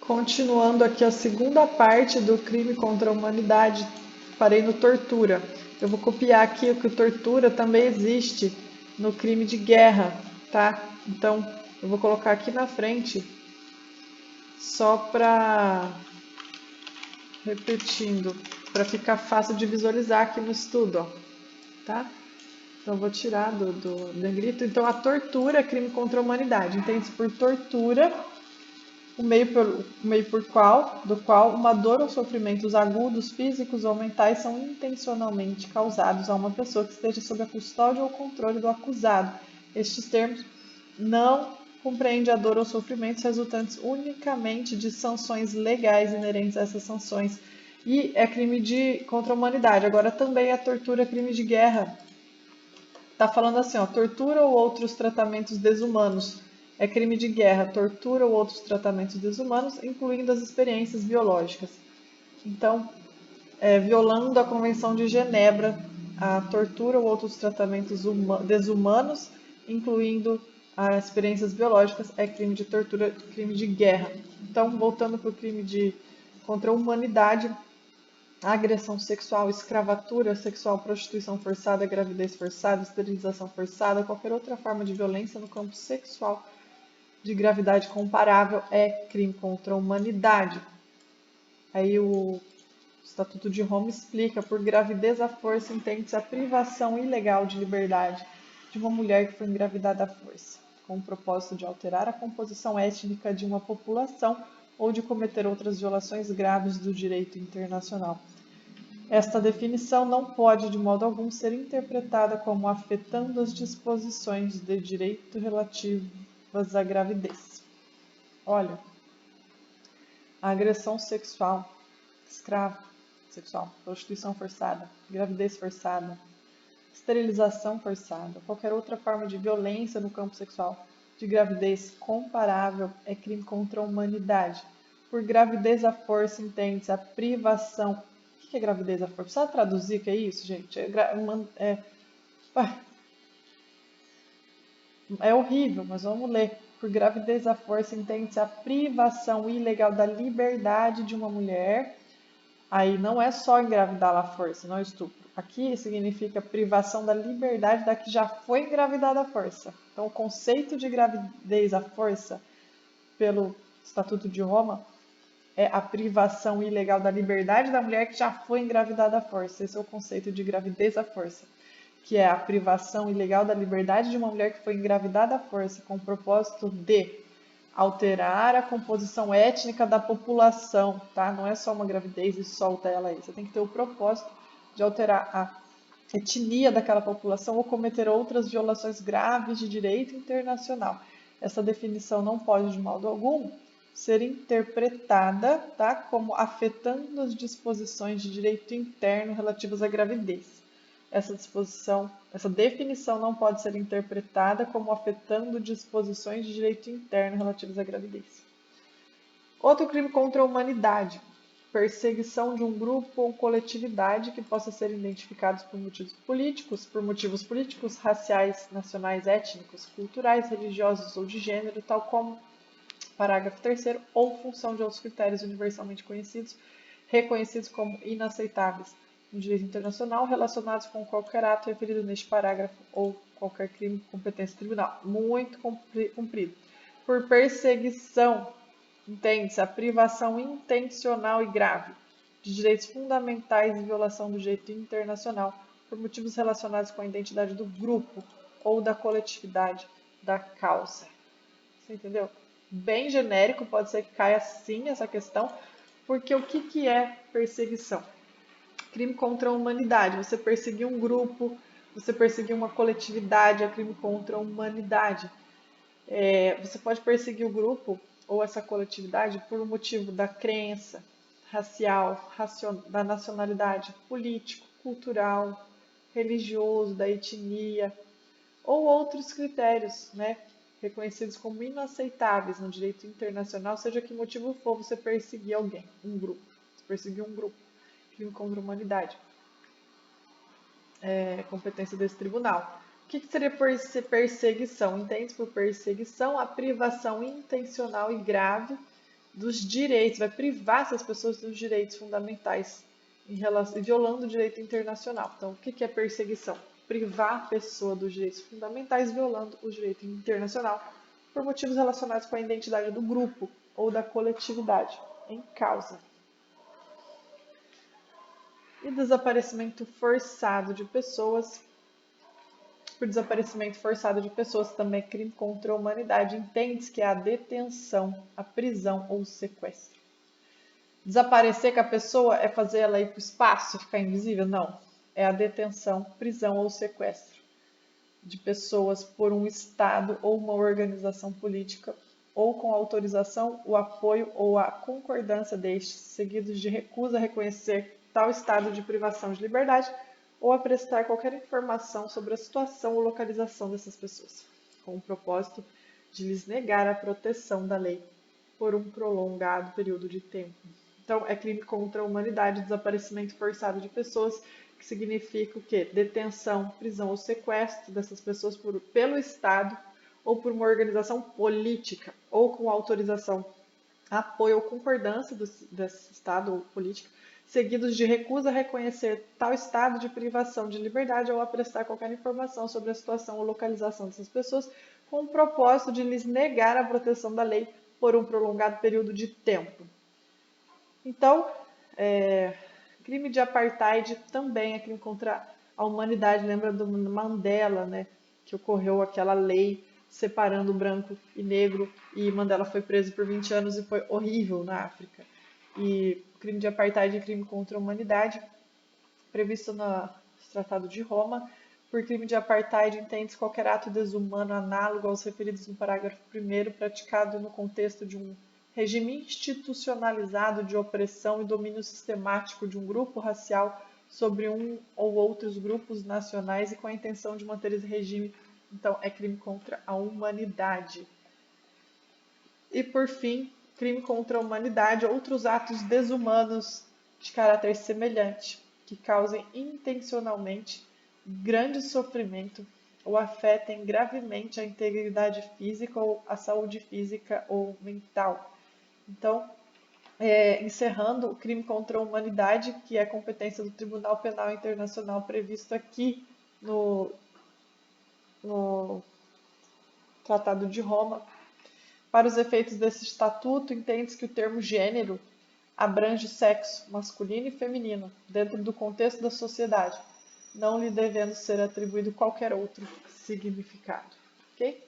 Continuando aqui a segunda parte do crime contra a humanidade, parei no tortura. Eu vou copiar aqui que o tortura também existe no crime de guerra, tá? Então, eu vou colocar aqui na frente, só para, repetindo, para ficar fácil de visualizar aqui no estudo, ó, tá? Então, eu vou tirar do negrito. Então, a tortura é crime contra a humanidade. Entende-se por tortura o meio do qual uma dor ou sofrimentos agudos, físicos ou mentais são intencionalmente causados a uma pessoa que esteja sob a custódia ou controle do acusado. Estes termos não compreendem a dor ou sofrimentos resultantes unicamente de sanções legais inerentes a essas sanções. E é crime contra a humanidade. Agora também a tortura é crime de guerra. Tá falando assim, ó, tortura ou outros tratamentos desumanos é crime de guerra, tortura ou outros tratamentos desumanos, incluindo as experiências biológicas. Então, violando a Convenção de Genebra, a tortura ou outros tratamentos desumanos, incluindo as experiências biológicas, é crime de tortura, crime de guerra. Então, voltando para o crime contra a humanidade, agressão sexual, escravatura sexual, prostituição forçada, gravidez forçada, esterilização forçada, qualquer outra forma de violência no campo sexual de gravidade comparável é crime contra a humanidade. Aí o Estatuto de Roma explica: por gravidez à força entende-se a privação ilegal de liberdade de uma mulher que foi engravidada à força, com o propósito de alterar a composição étnica de uma população ou de cometer outras violações graves do direito internacional. Esta definição não pode, de modo algum, ser interpretada como afetando as disposições de direito relativas à gravidez. Olha, a agressão sexual, escravo sexual, prostituição forçada, gravidez forçada, esterilização forçada, qualquer outra forma de violência no campo sexual de gravidez comparável é crime contra a humanidade. Por gravidez à força entende-se a privação. O que é gravidez à força? Precisa traduzir o que é isso, gente? É horrível, mas vamos ler. Por gravidez à força entende-se a privação ilegal da liberdade de uma mulher. Aí não é só engravidar à força, não estupro. Aqui significa privação da liberdade da que já foi engravidada à força. Então, o conceito de gravidez à força, pelo Estatuto de Roma, é a privação ilegal da liberdade da mulher que já foi engravidada à força. Esse é o conceito de gravidez à força, que é a privação ilegal da liberdade de uma mulher que foi engravidada à força, com o propósito de alterar a composição étnica da população, tá? Não é só uma gravidez e solta ela aí. Você tem que ter o propósito de alterar a etnia daquela população ou cometer outras violações graves de direito internacional. Essa definição não pode, de modo algum, ser interpretada, tá, como afetando as disposições de direito interno relativas à gravidez. Essa definição não pode ser interpretada como afetando disposições de direito interno relativas à gravidez. Outro crime contra a humanidade: perseguição de um grupo ou coletividade que possa ser identificados por motivos políticos, raciais, nacionais, étnicos, culturais, religiosos ou de gênero, tal como parágrafo 3º, ou função de outros critérios universalmente conhecidos, reconhecidos como inaceitáveis no direito internacional, relacionados com qualquer ato referido neste parágrafo ou qualquer crime de competência tribunal. Muito comprido. Por perseguição, entende-se a privação intencional e grave de direitos fundamentais e violação do direito internacional por motivos relacionados com a identidade do grupo ou da coletividade da causa. Você entendeu? Bem genérico, pode ser que caia sim essa questão, porque o que é perseguição? Crime contra a humanidade. Você perseguir um grupo, você perseguir uma coletividade, é crime contra a humanidade. Você pode perseguir o grupo ou essa coletividade por um motivo da crença racial, da nacionalidade, político, cultural, religioso, da etnia, ou outros critérios, né, reconhecidos como inaceitáveis no direito internacional, seja que motivo for você perseguir alguém, um grupo. Você perseguir um grupo, crime contra a humanidade. Competência desse tribunal. O que seria perseguição? Entende por perseguição a privação intencional e grave dos direitos, vai privar essas pessoas dos direitos fundamentais, violando o direito internacional. Então, o que é perseguição? Privar a pessoa dos direitos fundamentais, violando o direito internacional, por motivos relacionados com a identidade do grupo ou da coletividade em causa. E desaparecimento forçado de pessoas. Por desaparecimento forçado de pessoas também é crime contra a humanidade. Entende-se que é a detenção, a prisão ou o sequestro. Desaparecer com a pessoa é fazer ela ir para o espaço, ficar invisível? Não. É a detenção, prisão ou sequestro de pessoas por um Estado ou uma organização política, ou com autorização, o apoio ou a concordância destes, seguidos de recusa a reconhecer tal estado de privação de liberdade ou a prestar qualquer informação sobre a situação ou localização dessas pessoas, com o propósito de lhes negar a proteção da lei por um prolongado período de tempo. Então, é crime contra a humanidade, desaparecimento forçado de pessoas, que significa o quê? Detenção, prisão ou sequestro dessas pessoas pelo Estado ou por uma organização política, ou com autorização, apoio ou concordância desse Estado ou política, seguidos de recusa a reconhecer tal estado de privação de liberdade ou a prestar qualquer informação sobre a situação ou localização dessas pessoas, com o propósito de lhes negar a proteção da lei por um prolongado período de tempo. Então, crime de apartheid também é crime contra a humanidade. Lembra do Mandela, né? Que ocorreu aquela lei separando branco e negro, e Mandela foi preso por 20 anos e foi horrível na África. E o crime de apartheid é crime contra a humanidade, previsto no Tratado de Roma. Por crime de apartheid entende-se qualquer ato desumano análogo aos referidos no parágrafo 1º, praticado no contexto de um regime institucionalizado de opressão e domínio sistemático de um grupo racial sobre um ou outros grupos nacionais e com a intenção de manter esse regime. Então, é crime contra a humanidade. E, por fim, crime contra a humanidade, outros atos desumanos de caráter semelhante, que causem intencionalmente grande sofrimento ou afetem gravemente a integridade física ou a saúde física ou mental. Então, encerrando, o crime contra a humanidade, que é competência do Tribunal Penal Internacional previsto aqui no Tratado de Roma. Para os efeitos desse estatuto, entende-se que o termo gênero abrange sexo masculino e feminino, dentro do contexto da sociedade, não lhe devendo ser atribuído qualquer outro significado. Ok?